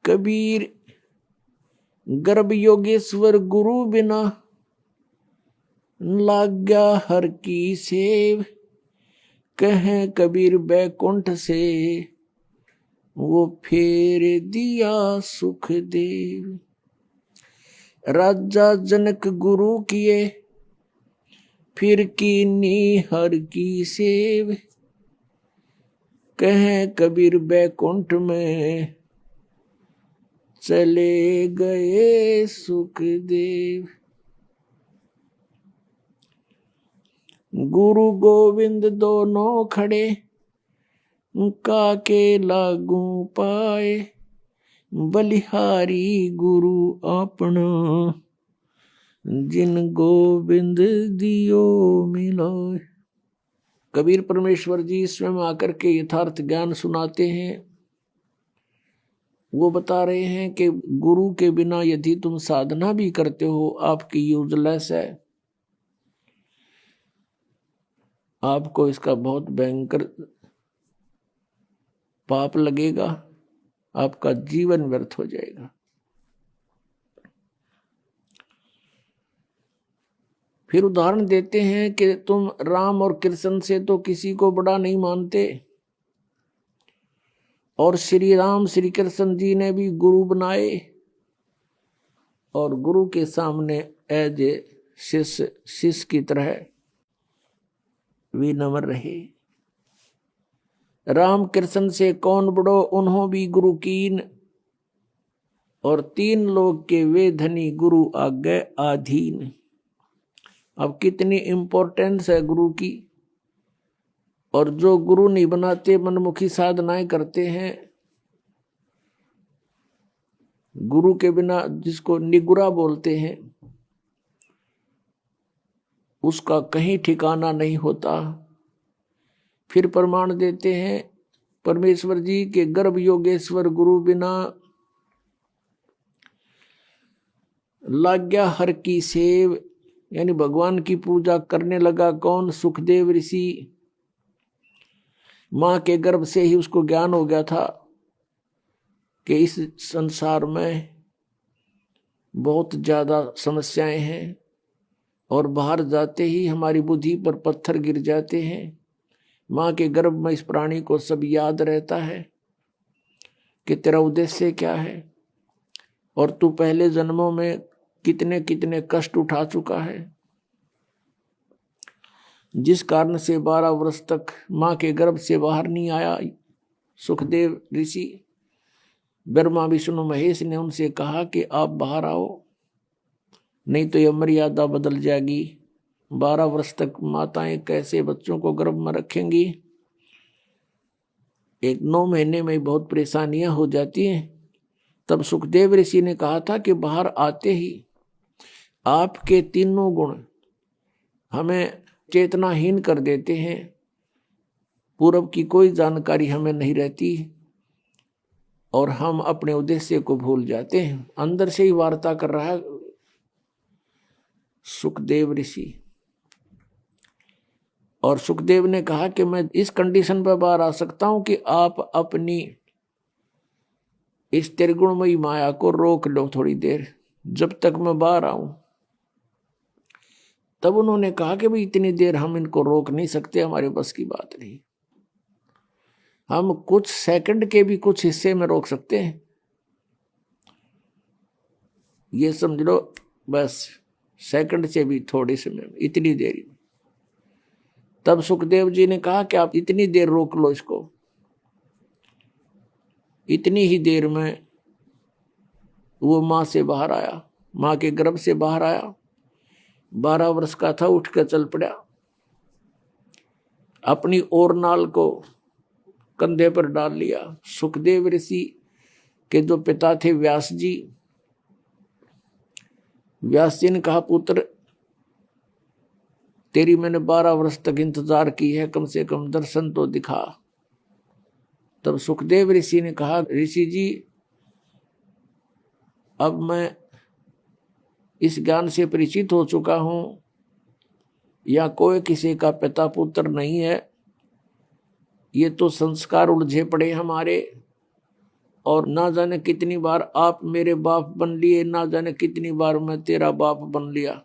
कबीर गर्भ योगेश्वर गुरु बिना लाग्या हर की सेव। कहें कबीर बैकुंठ से वो फेर दिया सुख देव। राजा जनक गुरु किए फिर कीनी हर की सेव। कहें कबीर बैकुंठ में चले गए सुखदेव। गुरु गोविंद दोनों खड़े काके लागू पाए। बलिहारी गुरु अपना जिन गोविंद दियो मिलाए। कबीर परमेश्वर जी स्वयं आकर के यथार्थ ज्ञान सुनाते हैं। वो बता रहे हैं कि गुरु के बिना यदि तुम साधना भी करते हो आपकी यूजलेस है। आपको इसका बहुत भयंकर पाप लगेगा, आपका जीवन व्यर्थ हो जाएगा। फिर उदाहरण देते हैं कि तुम राम और कृष्ण से तो किसी को बड़ा नहीं मानते, और श्री राम श्री कृष्ण जी ने भी गुरु बनाए और गुरु के सामने एज ए शिष्य की तरह विनम्र रहे। राम कृष्ण से कौन बड़ो उन्हों भी गुरु कीन, और तीन लोग के वे धनी गुरु आगे आधीन। अब कितनी इंपॉर्टेंस है गुरु की। और जो गुरु नहीं बनाते मनमुखी साधनाएं करते हैं, गुरु के बिना जिसको निगुरा बोलते हैं, उसका कहीं ठिकाना नहीं होता। फिर प्रमाण देते हैं परमेश्वर जी के गर्भ योगेश्वर गुरु बिना लाग्या हर की सेव, यानी भगवान की पूजा करने लगा कौन? सुखदेव ऋषि। मां के गर्भ से ही उसको ज्ञान हो गया था कि इस संसार में बहुत ज्यादा समस्याएं हैं और बाहर जाते ही हमारी बुद्धि पर पत्थर गिर जाते हैं। मां के गर्भ में इस प्राणी को सब याद रहता है कि तेरा उद्देश्य क्या है और तू पहले जन्मों में कितने कितने कष्ट उठा चुका है, जिस कारण से 12 वर्ष तक मां के गर्भ से बाहर नहीं आया। सुखदेव ऋषि, ब्रह्मा विष्णु महेश ने उनसे कहा कि आप बाहर आओ, नहीं तो यह मर्यादा बदल जाएगी। 12 वर्ष तक माताएं कैसे बच्चों को गर्भ में रखेंगी? 9 महीने में बहुत परेशानियां हो जाती हैं। तब सुखदेव ऋषि ने कहा था कि बाहर आते ही आपके तीनों गुण हमें चेतनाहीन कर देते हैं, पूर्व की कोई जानकारी हमें नहीं रहती और हम अपने उद्देश्य को भूल जाते हैं। अंदर से ही वार्ता कर रहा है सुखदेव ऋषि। और सुखदेव ने कहा कि मैं इस कंडीशन पर बाहर आ सकता हूं कि आप अपनी इस त्रिगुणमयी माया को रोक लो थोड़ी देर, जब तक मैं बाहर आऊं। तब उन्होंने कहा कि भाई इतनी देर हम इनको रोक नहीं सकते, हमारे बस की बात नहीं। हम कुछ सेकंड के भी कुछ हिस्से में रोक सकते हैं, ये समझ लो, बस सेकंड से भी थोड़ी समय में, इतनी देरी में। तब सुखदेव जी ने कहा कि आप इतनी देर रोक लो इसको। इतनी ही देर में वो मां से बाहर आया, मां के गर्भ से बाहर आया। 12 वर्ष का था, उठ कर चल पड़ा। अपनी ओर नाल को कंधे पर डाल लिया। सुखदेव ऋषि के जो पिता थे व्यास जी, व्यास जी ने कहा पुत्र तेरी मैंने 12 वर्ष तक इंतजार की है, कम से कम दर्शन तो दिखा। तब सुखदेव ऋषि ने कहा ऋषि जी अब मैं इस ज्ञान से परिचित हो चुका हूं, या कोई किसी का पिता पुत्र नहीं है, ये तो संस्कार उलझे पड़े हमारे। और ना जाने कितनी बार आप मेरे बाप बन लिए, ना जाने कितनी बार मैं तेरा बाप बन लिया।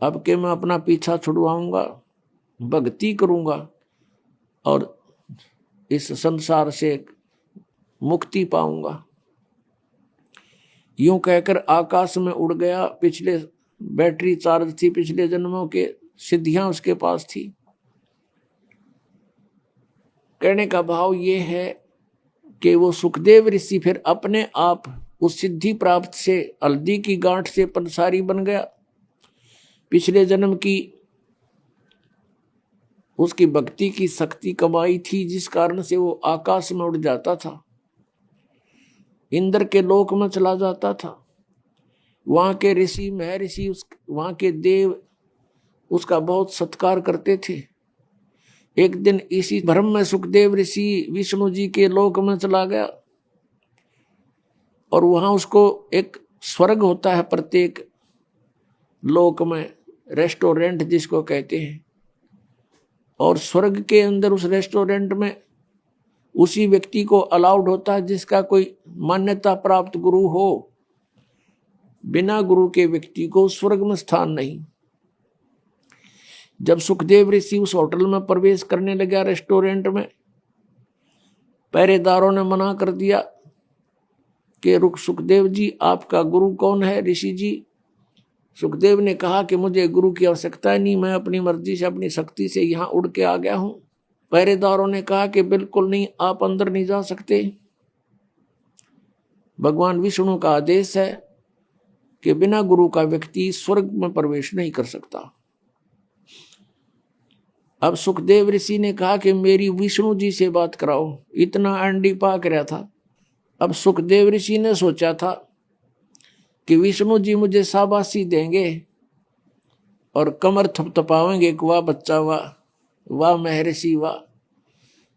अब के मैं अपना पीछा छुड़वाऊंगा, भक्ति करूंगा और इस संसार से मुक्ति पाऊंगा। यूं कहकर आकाश में उड़ गया। पिछले बैटरी चार्ज थी, पिछले जन्मों के सिद्धियां उसके पास थी। कहने का भाव ये है कि वो सुखदेव ऋषि फिर अपने आप उस सिद्धि प्राप्त से, हल्दी की गांठ से पंसारी बन गया। पिछले जन्म की उसकी भक्ति की शक्ति कमाई थी, जिस कारण से वो आकाश में उड़ जाता था, इंद्र के लोक में चला जाता था। वहां के ऋषि महर्षि, वहां के देव उसका बहुत सत्कार करते थे। एक दिन इसी भ्रम में सुखदेव ऋषि विष्णु जी के लोक में चला गया और वहां उसको एक स्वर्ग होता है प्रत्येक लोक में, रेस्टोरेंट जिसको कहते हैं। और स्वर्ग के अंदर उस रेस्टोरेंट में उसी व्यक्ति को अलाउड होता है जिसका कोई मान्यता प्राप्त गुरु हो। बिना गुरु के व्यक्ति को स्वर्ग में स्थान नहीं। जब सुखदेव ऋषि उस होटल में प्रवेश करने लगा, रेस्टोरेंट में, पहरेदारों ने मना कर दिया कि रुक सुखदेव जी, आपका गुरु कौन है? ऋषि जी। सुखदेव ने कहा कि मुझे गुरु की आवश्यकता नहीं, मैं अपनी मर्जी से, अपनी शक्ति से यहाँ उड़ के आ गया हूं। पहरेदारों ने कहा कि बिल्कुल नहीं, आप अंदर नहीं जा सकते। भगवान विष्णु का आदेश है कि बिना गुरु का व्यक्ति स्वर्ग में प्रवेश नहीं कर सकता। अब सुखदेव ऋषि ने कहा कि मेरी विष्णु जी से बात कराओ। इतना अंडी पाक रहा था। अब सुखदेव ऋषि ने सोचा था कि विष्णु जी मुझे शाबाशी देंगे और कमर थपथपावेंगे कि वाह बच्चा, वाह वाह महर्षि, वाह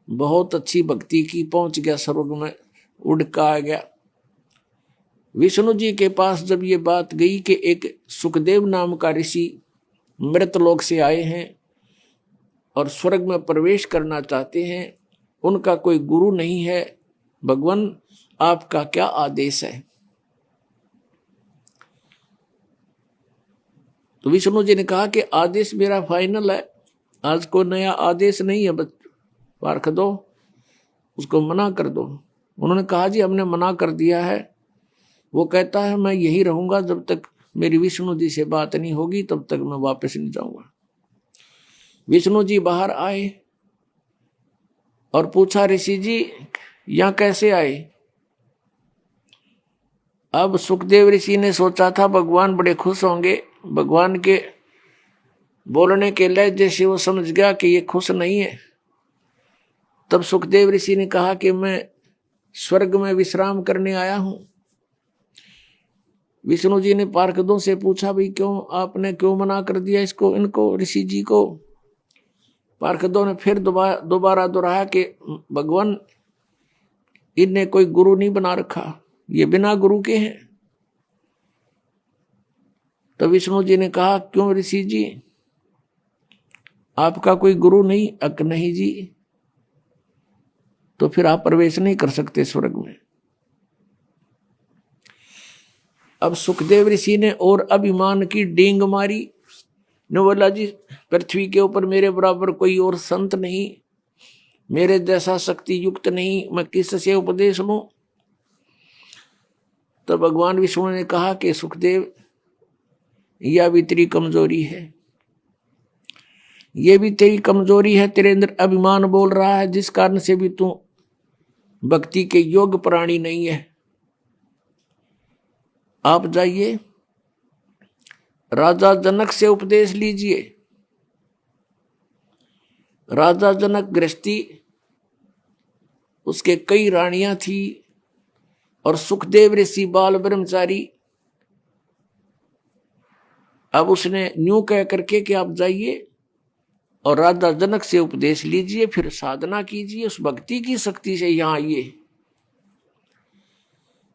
बहुत अच्छी भक्ति की, पहुंच गया स्वर्ग में, उड़ का आ गया। विष्णु जी के पास जब ये बात गई कि एक सुखदेव नाम का ऋषि मृतलोक से आए हैं और स्वर्ग में प्रवेश करना चाहते हैं, उनका कोई गुरु नहीं है, भगवान आपका क्या आदेश है? तो विष्णु जी ने कहा कि आदेश मेरा फाइनल है, आज को नया आदेश नहीं है, पार्ख दो, उसको मना कर दो। उन्होंने कहा जी हमने मना कर दिया है। वो कहता है मैं यही रहूंगा जब तक मेरी विष्णु जी से बात नहीं होगी, तब तक मैं वापस नहीं जाऊंगा। विष्णु जी बाहर आए और पूछा ऋषि जी यहां कैसे आए? अब सुखदेव ऋषि ने सोचा था भगवान बड़े खुश होंगे। भगवान के बोलने के लहजे से वो समझ गया कि ये खुश नहीं है। तब सुखदेव ऋषि ने कहा कि मैं स्वर्ग में विश्राम करने आया हूं। विष्णु जी ने पार्षदों से पूछा भाई आपने क्यों मना कर दिया इसको, इनको, ऋषि जी को? पार्षदों ने फिर दोबारा दोहराया कि भगवान इनने कोई गुरु नहीं बना रखा, ये बिना गुरु के हैं। तो विष्णु जी ने कहा क्यों ऋषि जी, आपका कोई गुरु नहीं? अक नहीं जी। तो फिर आप प्रवेश नहीं कर सकते स्वर्ग में। अब सुखदेव ऋषि ने और अभिमान की डींग मारी, ने बोला जी पृथ्वी के ऊपर मेरे बराबर कोई और संत नहीं, मेरे जैसा शक्ति युक्त नहीं, मैं किससे उपदेश लूं? तो भगवान विष्णु ने कहा कि सुखदेव यह भी तेरी कमजोरी है, ये भी तेरी कमजोरी है, तेरे अंदर अभिमान बोल रहा है, जिस कारण से भी तू भक्ति के योग्य प्राणी नहीं है। आप जाइए राजा जनक से उपदेश लीजिए। राजा जनक गृहस्थी, उसके कई रानियां थी और सुखदेव ऋषि बाल ब्रह्मचारी। अब उसने न्यू कह करके कि आप जाइए और राजा जनक से उपदेश लीजिए, फिर साधना कीजिए, उस भक्ति की शक्ति से यहां आइए।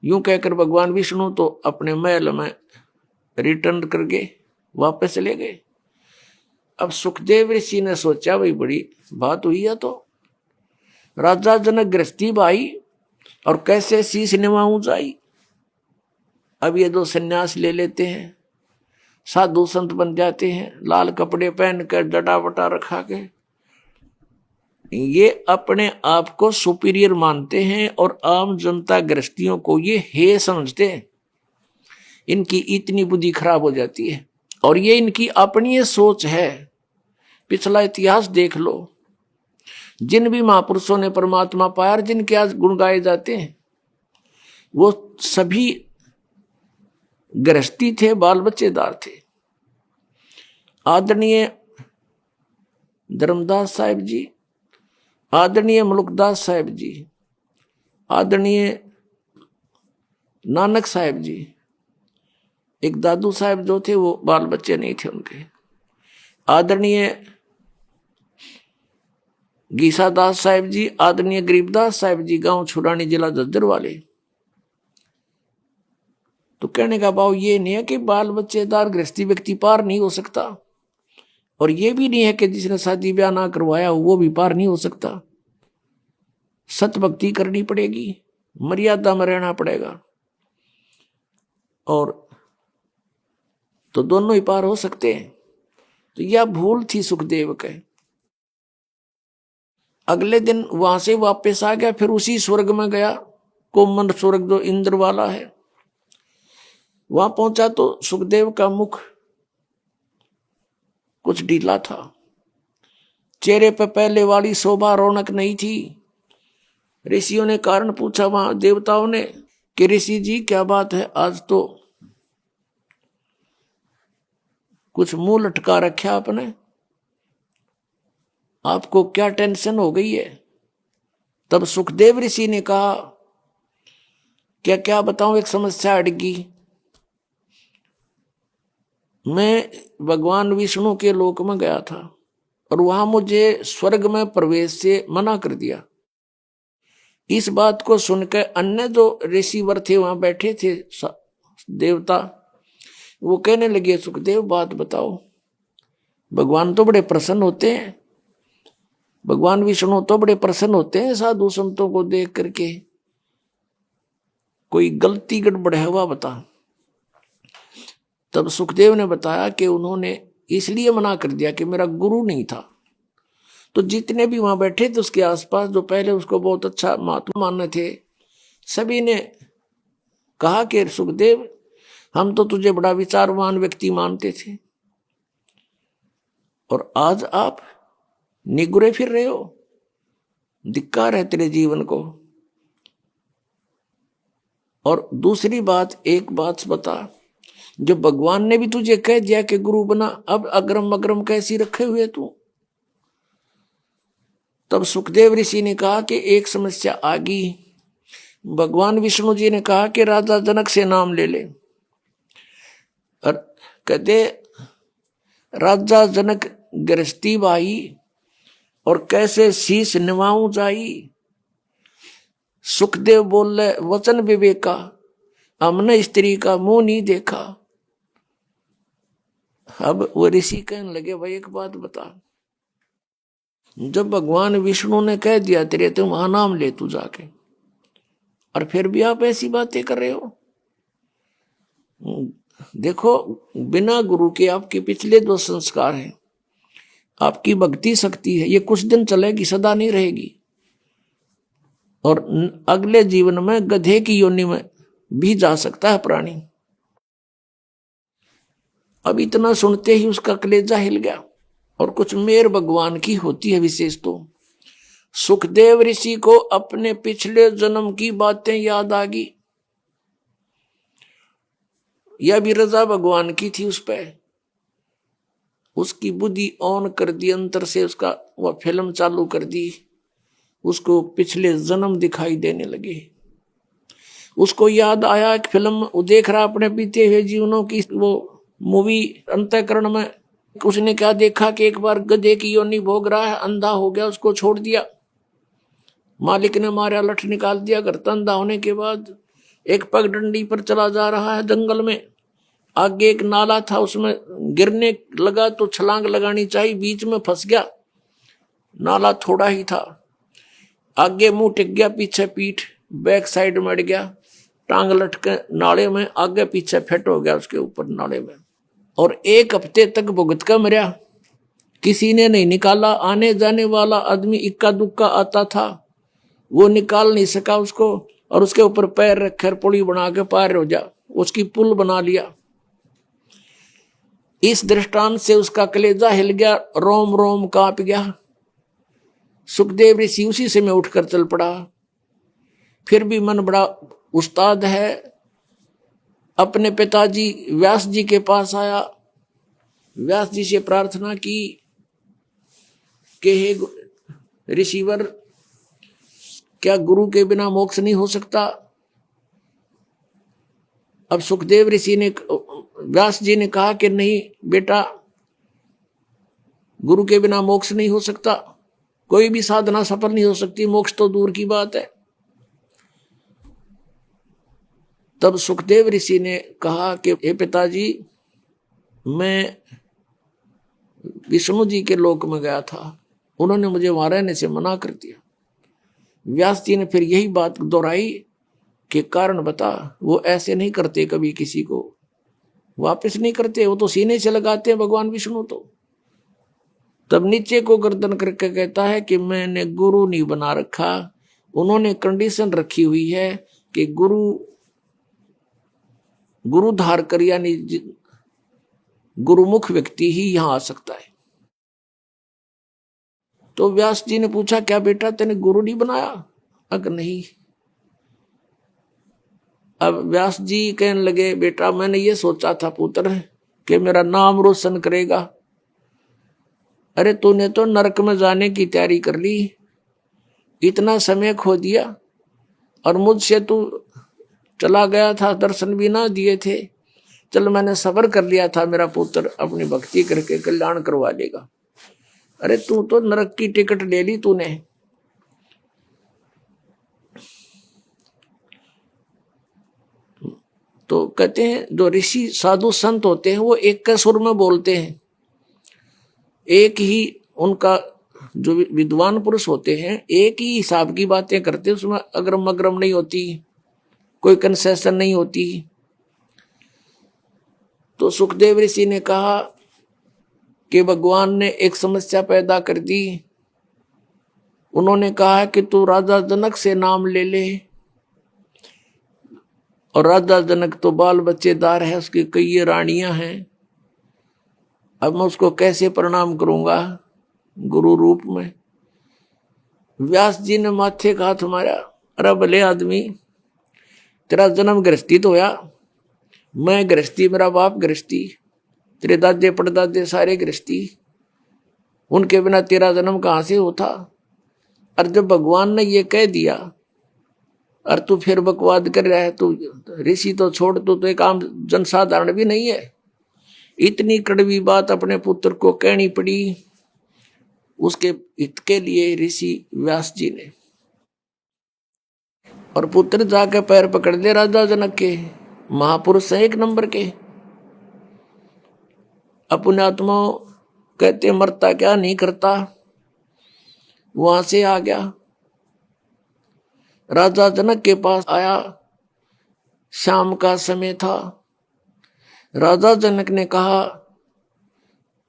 यूं कहकर भगवान विष्णु तो अपने महल में रिटर्न करके वापस चले गए। अब सुखदेव ऋषि ने सोचा भाई बड़ी बात हुई है, तो राजा जनक गृहस्थी भाई और कैसे शीश निभाऊं जाई। अब ये दो सन्यास ले लेते हैं, साधु संत बन जाते हैं, लाल कपड़े पहनकर जटा बटा रखा के ये अपने आप को सुपीरियर मानते हैं और आम जनता गृहस्थियों को ये हे समझते हैं। इनकी इतनी बुद्धि खराब हो जाती है और ये इनकी अपनी ये सोच है। पिछला इतिहास देख लो, जिन भी महापुरुषों ने परमात्मा पाया, जिनके आज गुण गाए जाते हैं, वो सभी गृहस्थी थे, बाल बच्चेदार थे। आदरणीय धर्मदास साहिब जी, आदरणीय मुल्कदास साहिब जी, आदरणीय नानक साहिब जी, एक दादू साहिब जो थे वो बाल बच्चे नहीं थे उनके, आदरणीय गीसादास साहिब जी, आदरणीय गरीबदास साहिब जी, गांव छुरानी जिला झज्जर वाले। तो कहने का भाव ये नहीं है कि बाल बच्चेदार गृहस्थी व्यक्ति पार नहीं हो सकता, और ये भी नहीं है कि जिसने शादी ब्याह ना करवाया वो भी पार नहीं हो सकता। सत भक्ति करनी पड़ेगी, मर्यादा में रहना पड़ेगा, और तो दोनों ही पार हो सकते हैं। तो यह भूल थी सुखदेव के। अगले दिन वहां से वापस आ गया, फिर उसी स्वर्ग में गया, कोमल स्वर्ग जो इंद्र वाला है। वहां पहुंचा तो सुखदेव का मुख कुछ ढीला था, चेहरे पर पहले वाली शोभा रौनक नहीं थी। ऋषियों ने कारण पूछा वहां देवताओं ने कि ऋषि जी क्या बात है, आज तो कुछ मुंह लटका रखा आपने, आपको क्या टेंशन हो गई है। तब सुखदेव ऋषि ने कहा क्या क्या बताऊं, एक समस्या अड़गी। मैं भगवान विष्णु के लोक में गया था और वहां मुझे स्वर्ग में प्रवेश से मना कर दिया। इस बात को सुनकर अन्य जो ऋषिवर थे वहां बैठे थे देवता, वो कहने लगे सुखदेव बात बताओ, भगवान तो बड़े प्रसन्न होते हैं, भगवान विष्णु तो बड़े प्रसन्न होते हैं साधु संतों को देख करके, कोई गलती गड़बड़ है वह बता। तब सुखदेव ने बताया कि उन्होंने इसलिए मना कर दिया कि मेरा गुरु नहीं था। तो जितने भी वहां बैठे थे उसके आसपास, जो पहले उसको बहुत अच्छा महात्मा मानने थे, सभी ने कहा कि सुखदेव हम तो तुझे बड़ा विचारवान व्यक्ति मानते थे और आज आप निगुरे फिर रहे हो, धिक्कार है तेरे जीवन को। और दूसरी बात, एक बात बता, जो भगवान ने भी तुझे कह दिया कि गुरु बना, अब अग्रम अग्रम कैसी रखे हुए तू। तब सुखदेव ऋषि ने कहा कि एक समस्या आ गई। भगवान विष्णु जी ने कहा कि राजा जनक से नाम ले ले, और कहते राजा जनक गृहस्थी भाई और कैसे शीश निभाऊं जाई। सुखदेव बोले वचन विवेका, हमने स्त्री का मुंह नहीं देखा। अब वो ऋषि कहने लगे भाई एक बात बता, जब भगवान विष्णु ने कह दिया तेरे तुम वहां नाम ले तू जाके, और फिर भी आप ऐसी बातें कर रहे हो। देखो बिना गुरु के आपके पिछले जो संस्कार हैं, आपकी भक्ति शक्ति है, ये कुछ दिन चलेगी, सदा नहीं रहेगी, और अगले जीवन में गधे की योनि में भी जा सकता है प्राणी। अब इतना सुनते ही उसका कलेजा हिल गया, और कुछ मेर भगवान की होती है विशेष। तो सुखदेव ऋषि को अपने पिछले जन्म की बातें याद आ गई। यह भी रजा भगवान की थी उस पर, उसकी बुद्धि ऑन कर दी, अंतर से उसका वह फिल्म चालू कर दी, उसको पिछले जन्म दिखाई देने लगे। उसको याद आया कि फिल्म देख रहा अपने बीते हुए जीवनों की वो मूवी अंतःकरण में। उसने क्या देखा कि एक बार गधे की योनि भोग रहा है, अंधा हो गया, उसको छोड़ दिया, मालिक ने मारा, लठ निकाल दिया। घर अंधा होने के बाद एक पगडंडी पर चला जा रहा है जंगल में, आगे एक नाला था, उसमें गिरने लगा तो छलांग लगानी चाहिए, बीच में फंस गया, नाला थोड़ा ही था। आगे मुंह टिक गया, पीछे पीठ, बैक साइड मर गया, टांग लटके नाले में, आगे पीछे फिट हो गया उसके ऊपर नाले में। और 1 हफ्ते तक भुगत कर मरा, किसी ने नहीं निकाला। आने जाने वाला आदमी इक्का दुक्का आता था, वो निकाल नहीं सका उसको, और उसके ऊपर पैर रखकर पुली बना के पार हो जा, उसकी पुल बना लिया। इस दृष्टांत से उसका कलेजा हिल गया, रोम रोम कांप गया। सुखदेव ऋषि उसी से में उठकर चल पड़ा। फिर भी मन बड़ा उस्ताद है, अपने पिताजी व्यास जी के पास आया, व्यास जी से प्रार्थना की कि हे ऋषिवर, क्या गुरु के बिना मोक्ष नहीं हो सकता? अब सुखदेव ऋषि ने, व्यास जी ने कहा कि नहीं बेटा, गुरु के बिना मोक्ष नहीं हो सकता, कोई भी साधना सफल नहीं हो सकती, मोक्ष तो दूर की बात है। तब सुखदेव ऋषि ने कहा कि हे पिताजी, मैं विष्णु जी के लोक में गया था, उन्होंने मुझे वहां रहने से मना कर दिया। व्यास जी ने फिर यही बात दोहराई कि कारण बता। वो ऐसे नहीं करते, कभी किसी को वापस नहीं करते, वो तो सीने से लगाते हैं भगवान विष्णु। तो तब नीचे को गर्दन करके कहता है कि मैंने गुरु नहीं बना रखा, उन्होंने कंडीशन रखी हुई है कि गुरु धार कर, यानी गुरुमुख व्यक्ति ही यहां आ सकता है। तो व्यास जी ने पूछा, क्या बेटा तेने गुरु नहीं बनाया? अगर नहीं। अब व्यास जी कहने लगे, बेटा मैंने ये सोचा था पुत्र कि मेरा नाम रोशन करेगा। अरे तूने तो नरक में जाने की तैयारी कर ली, इतना समय खो दिया, और मुझसे तू चला गया था, दर्शन भी ना दिए थे। चल मैंने सब्र कर लिया था, मेरा पुत्र अपनी भक्ति करके कल्याण करवा लेगा। अरे तू तो नरक की टिकट ले ली तूने। तो कहते हैं जो ऋषि साधु संत होते हैं वो एक के सुर में बोलते हैं, एक ही उनका जो विद्वान पुरुष होते हैं एक ही हिसाब की बातें करते हैं, उसमें अग्रम अग्रम नहीं होती, कोई कंसेशन नहीं होती। तो सुखदेव ऋषि ने कहा कि भगवान ने एक समस्या पैदा कर दी। उन्होंने कहा कि तू राजा जनक से नाम ले ले, और राजा जनक तो बाल बच्चेदार है, उसकी कई रानियां हैं। अब मैं उसको कैसे प्रणाम करूंगा गुरु रूप में? व्यास जी ने माथे का हाथ मारा, अरे भले आदमी, तेरा जन्म गृहस्थी तो होया, मैं गृहस्थी, मेरा बाप गृहस्थी, तेरे दादे पड़दादे सारे गृहस्थी, उनके बिना तेरा जन्म कहां से होता? और जब भगवान ने ये कह दिया और तू फिर बकवाद कर रहा है, तू ऋषि तो छोड़, तू तो एक आम जनसाधारण भी नहीं है। इतनी कड़वी बात अपने पुत्र को कहनी पड़ी उसके हित के लिए ऋषि व्यास जी ने। और पुत्र जाकर पैर पकड़ ले राजा जनक के, महापुरुष है 1 नंबर के। अपने आत्मा कहते मरता क्या नहीं करता, वहां से आ गया, राजा जनक के पास आया। शाम का समय था। राजा जनक ने कहा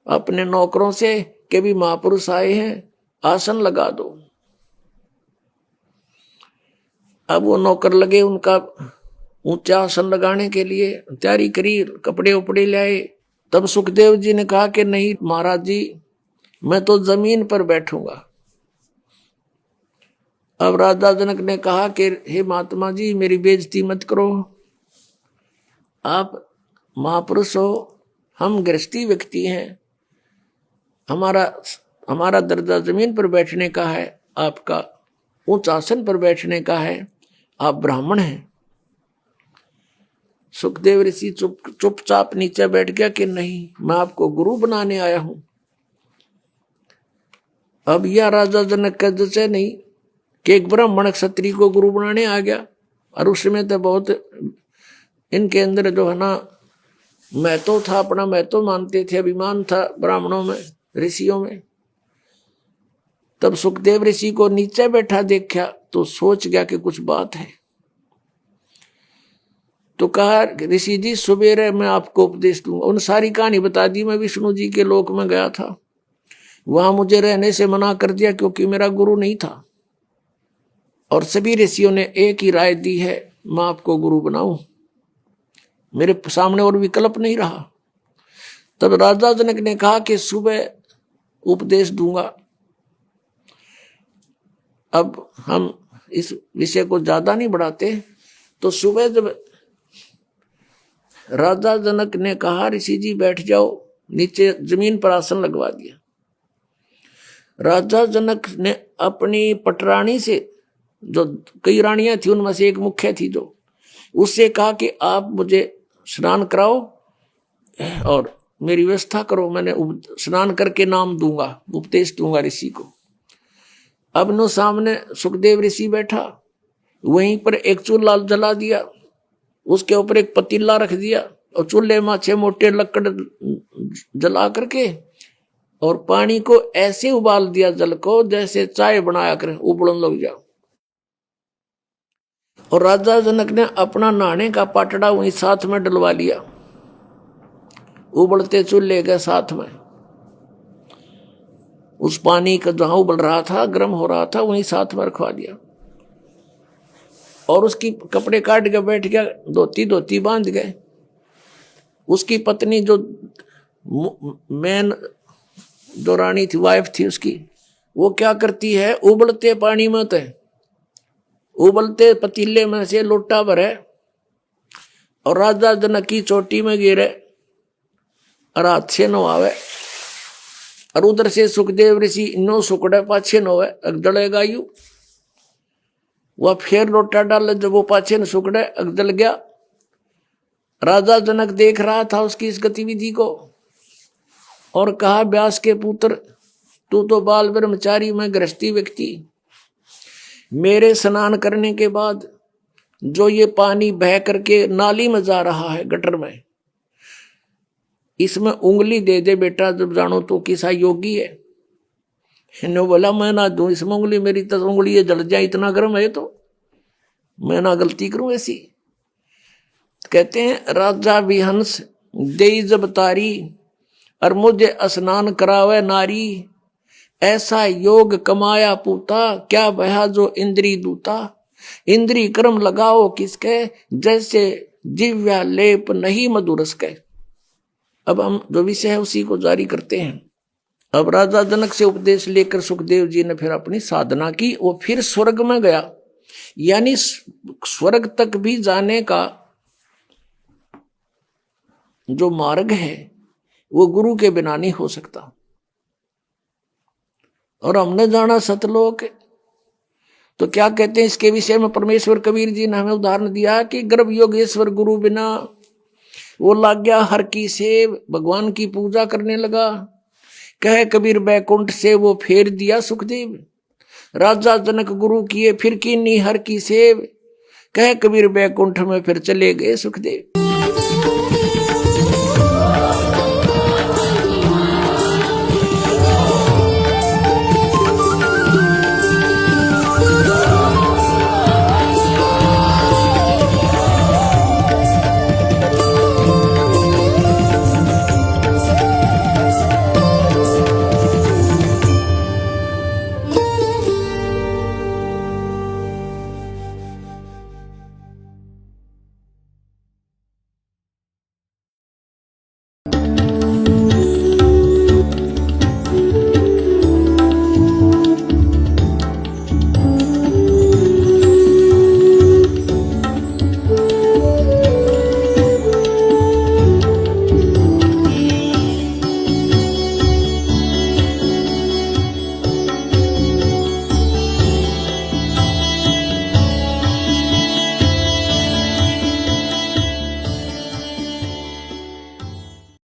अपने नौकरों से कि भी महापुरुष आए हैं, आसन लगा दो। अब वो नौकर लगे उनका ऊंचा आसन लगाने के लिए, तैयारी करी, कपड़े उपड़े लाए। तब सुखदेव जी ने कहा कि नहीं महाराज जी, मैं तो जमीन पर बैठूंगा। अब राजा जनक ने कहा कि हे महात्मा जी, मेरी बेइज्जती मत करो, आप महापुरुष हो, हम गृहस्थी व्यक्ति हैं, हमारा दर्जा जमीन पर बैठने का है, आपका उच्च आसन पर बैठने का है, आप ब्राह्मण हैं। सुखदेव ऋषि चुपचाप नीचे बैठ गया कि नहीं, मैं आपको गुरु बनाने आया हूं। अब यह राजा जनक का जैसे नहीं कि एक ब्राह्मण क्षत्रिय को गुरु बनाने आ गया। और उस समय तो बहुत इनके अंदर जो है ना महत्व था, अपना महत्व मानते थे, अभिमान था ब्राह्मणों में, ऋषियों में। तब सुखदेव ऋषि को नीचे बैठा देखा तो सोच गया कि कुछ बात है। तो कहा ऋषि जी सवेरे मैं आपको उपदेश दूंगा। उन सारी कहानी बता दी। मैं विष्णु जी के लोक में गया था, वहां मुझे रहने से मना कर दिया क्योंकि मेरा गुरु नहीं था, और सभी ऋषियों ने एक ही राय दी है, मैं आपको गुरु बनाऊं। मेरे सामने और विकल्प नहीं रहा। तब राजा जनक ने कहा कि सुबह उपदेश दूंगा। अब हम इस विषय को ज्यादा नहीं बढ़ाते। तो सुबह जब राजा जनक ने कहा ऋषि जी बैठ जाओ, नीचे जमीन पर आसन लगवा दिया। राजा जनक ने अपनी पटरानी से, जो कई रानियां थी उनमें से एक मुख्य थी, जो उससे कहा कि आप मुझे स्नान कराओ और मेरी व्यवस्था करो, मैंने स्नान करके नाम दूंगा, उपदेश दूंगा ऋषि को। अब नो सामने सुखदेव ऋषि बैठा, वहीं पर एक चूल्हा जला दिया, उसके ऊपर एक पतीला रख दिया और चूल्हे में 6 मोटे लकड़ जला करके और पानी को ऐसे उबाल दिया, जल को जैसे चाय बनाया कर उबलने लग जाओ। और राजा जनक ने अपना नहाने का पाटड़ा वहीं साथ में डलवा लिया, उबलते चूल्हे के साथ में। उस पानी का जहां उबल रहा था, गर्म हो रहा था, वहीं साथ में रखवा दिया। और उसकी कपड़े काट के बैठ गया, धोती बांध गए। उसकी पत्नी जो मेन जो रानी थी, वाइफ थी उसकी, वो क्या करती है, उबलते पानी में तो उबलते पतीले में से लोटा भरे और राजा जनक की चोटी में गिरे और हाथ से नवावे, और उधर से सुखदेव ऋषि नो सुकड़े पाछे नोवे, जलेगा यू। वह फिर लोटा डाल, जब वो पाछे न सुकड़े जल गया। राजा जनक देख रहा था उसकी इस गतिविधि को और कहा व्यास के पुत्र, तू तो बाल ब्रह्मचारी, मैं गृहस्थी व्यक्ति, मेरे स्नान करने के बाद जो ये पानी बह करके नाली में जा रहा है, गटर में, इसमें उंगली दे दे बेटा, जब जानो तो किसा योगी है। इन्होंने बोला मैं ना दूं इसमें उंगली, मेरी तो उंगली ये जल जाए, इतना गर्म है तो मैं ना गलती करूं ऐसी। कहते हैं राजा विहंस दे जब तारी, और मुझे स्नान करावे नारी, ऐसा योग कमाया पूता, क्या बहा जो इंद्री दूता। इंद्री कर्म लगाओ किसके, जैसे जिव्या लेप नहीं मधुरस के। अब हम जो विषय है उसी को जारी करते हैं। अब राजा जनक से उपदेश लेकर सुखदेव जी ने फिर अपनी साधना की। वो फिर स्वर्ग में गया, यानी स्वर्ग तक भी जाने का जो मार्ग है वो गुरु के बिना नहीं हो सकता। और हमने जाना सतलोक, तो क्या कहते हैं इसके विषय में परमेश्वर कबीर जी ने हमें उदाहरण दिया कि गर्भ योगेश्वर गुरु बिना, वो लाग गया हर की सेव, भगवान की पूजा करने लगा। कहे कबीर बैकुंठ से वो फेर दिया सुखदेव, राजा जनक गुरु किए फिर कीनी हर की सेव। कहे कबीर बैकुंठ में फिर चले गए सुखदेव।